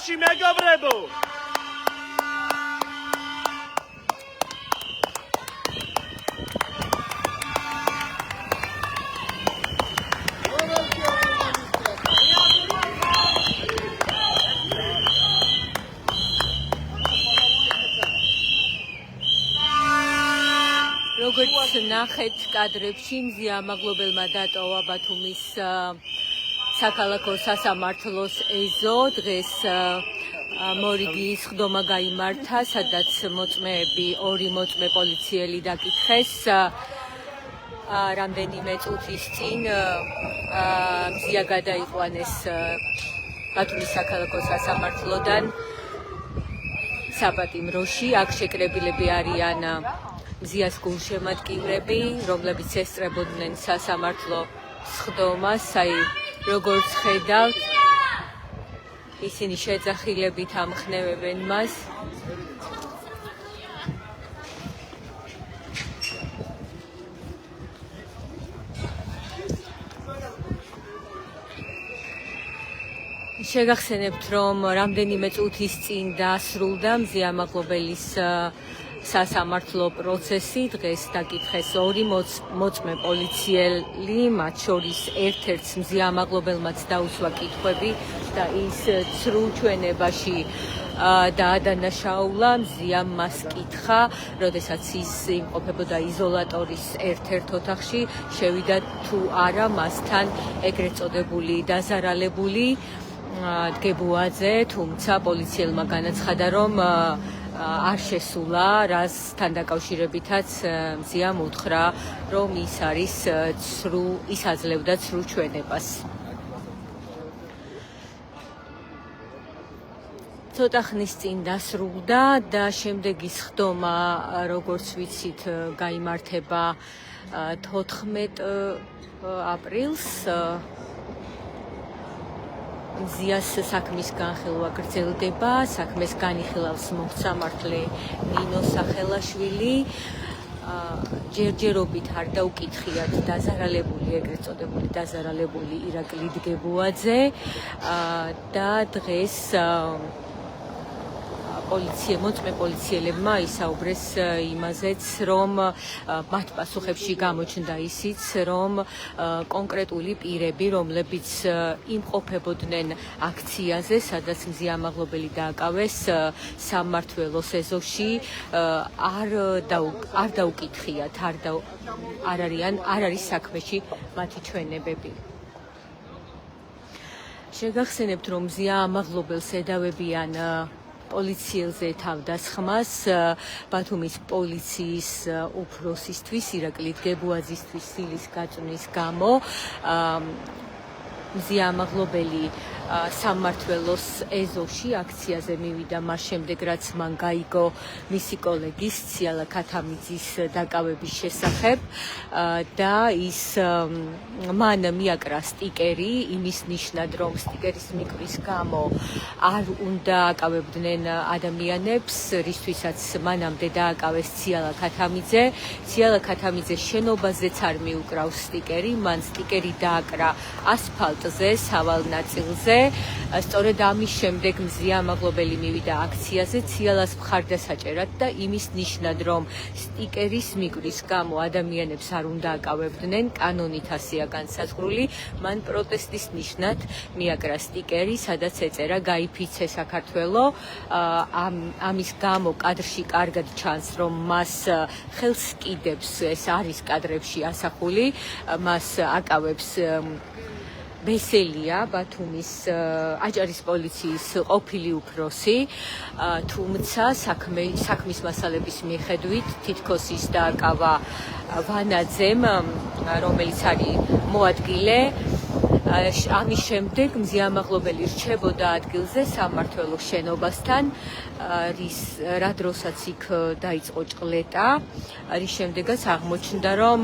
Marshi megobrebo. როგორც ნახეთ კადრებში მზია ამაღლობელმა დატოვა ბათუმის საქალაქო სასამართლოს ეზო. დღეს მორიგის ხდომა გაიმართა, სადაც ორი მოწმე პოლიციელი დაკითხეს. რამდენიმე წუთის წინ მზია გადაიყვანეს ბათუმის საქალაქო სასამართლოდან საპატიმროში. აქ შეკრებილები არიან მზიას გულშემატკივრები, რომლებიც ესწრებოდნენ სასამართლო სხდომას. როგორც ხედავთ, ისინი შეძახილებით ამხნევებენ მას. შეგახსენებთ, რომ რამდენიმე წუთის წინ დასრულდა მზია ამაღლობელის სასამართლო პროცესი. დღეს დაკითხეს ორი მოწმე პოლიციელი, მათ შორის ერთ-ერთს მზია ამაღლობელმაც დაუსვა კითხვები და ის ცრუ ჩვენებაში დაადანაშაულა. მზიამ მას კითხა, როდესაც ის იმყოფებოდა იზოლატორის ერთ-ერთ ოთახში, შევიდა თუ არა მასთან ეგრეთ წოდებული დაზარალებული დგებუაძე, თუმცა პოლიციელმა განაცხადა, რომ არ შესულა, რასთან დაკავშირებითაც მზიამ უთხრა, რომ ის აძლევდა ცრუ ჩვენებას. ცოტა ხნის წინ დასრულდა და შემდეგი სხდომა, როგორც ვიცით, გაიმართება 14 აპრილს. მზიას საქმის განხილვა გრძელდება. საქმეს განიხილავს მოხსამართლე ნინო სახელაშვილი. ჯერჯერობით არ დაუკითხიათ დაზარალებული, ეგრეთ წოდებული დაზარალებული ირაკლი დგებუაძე და დღეს მოწმე პოლიციელებმა ისაუბრეს იმაზეც, რომ მათ პასუხებში გამოჩნდა ისიც, რომ კონკრეტული პირები, რომლებიც იმყოფებოდნენ აქციაზე, სადაც მზია ამაღლობელი დააკავეს სამმართველოს ეზოში, არ დაუკითხიათ, არ არის საქმეში მათი ჩვენებები. შეგახსენებთ, რომ მზია ამაღლობელს ედავებიან პოლიციელზე თავდასხმას ბათუმის პოლიციის უფროსისთვის, ირაკლი დგებუაძისთვის სილის გაწვნის გამო. მზია ამაღლობელი სამმართველოს ეზოში აქციაზე მივიდა მას შემდეგ, რაც მან გაიგო მისი კოლეგის ციალა ქათამიძის დაკავების შესახებ და მან მიაკრა სტიკერი იმის ნიშნად, რომ სტიკერის მიკრის გამო არ უნდა აკავებდნენ ადამიანებს, რისთვისაც მანამდე დააკავეს ციალა ქათამიძე. ციალა ქათამიძეს შენობაზეც არ მიუკრავს სტიკერი, მან სტიკერი დააკრა ასფალტზე, სავალ ნაწილზე. სწორედ ამის შემდეგ მზია ამაღლობელი მივიდა აქციაზე ციალას მხარდასაჭერად და იმის ნიშნად, რომ სტიკერის მიკრის გამო ადამიანებს არ უნდა აკავებდნენ, კანონით ასეა განსაზღვრული, მან პროტესტის ნიშნად მიაკრა სტიკერი, სადაც ეწერა გაიფიცე საქართველო. ამის გამო კადრში კარგად ჩანს, რომ მას ხელს კიდებს, ეს არის კადრებში ასახული, მას აკავებს ბესელია, ბათუმის აჭარის პოლიციის ყოფილი უფროსი, თუმცა საქმის მასალების მიხედვით თითქოს ის დააკავა ვანაძემ, რომელიც არის მოადგილე. ამის შემდეგ მზია ამაღლობელი რჩებოდა ადგილზე სამმართველოს შენობასთან, რა დროსაც იქ დაიწყო ჭყლეტა, რის შემდეგაც აღმოჩნდა, რომ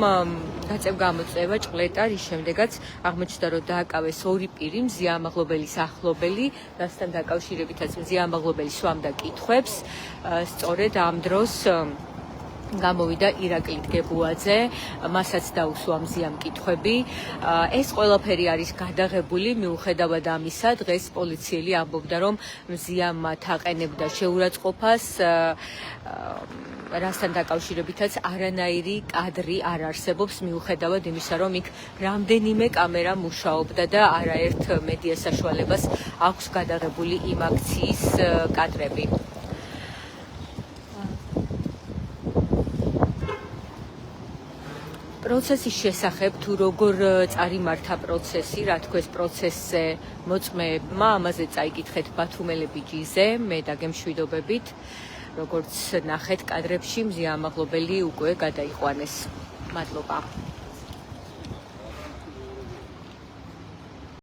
გაწევ-გამოწევა ჭყლეტა, რის შემდეგაც აღმოჩნდა, რომ დააკავეს ორი პირი, მზია ამაღლობელის ახლობელი, რასთან დაკავშირებითაც მზია ამაღლობელი სვამდა კითხვებს. სწორედ ამ დროს გამოვიდა ირაკლი დგებუაძე, მასაც დაუსვა მზია მკითხვები. ეს ყველაფერი არის გადაღებული, მიუხედავად ამისა, დღეს პოლიციელი ამბობდა, რომ მზია მათ აყენებდა შეურაცხყოფას, რასთან დაკავშირებითაც არანაირი კადრი არ არსებობს, მიუხედავად იმისა, რომ იქ რამდენიმე კამერა მუშაობდა და არაერთ მედია საშუალებას აქვს გადაღებული იმ აქციის კადრები. პროცესის შესახებ თუ როგორ წარიმართა პროცესი, რა თქვეს პროცესზე მოწმეებმა, ამაზე წაიკითხეთ ბათუმელე ბიჯიზე, მე დაგემშვიდობებით, როგორც ნახეთ კადრებში, მზია ამაღლობელი უკვე გადაიყვანეს. მადლობა.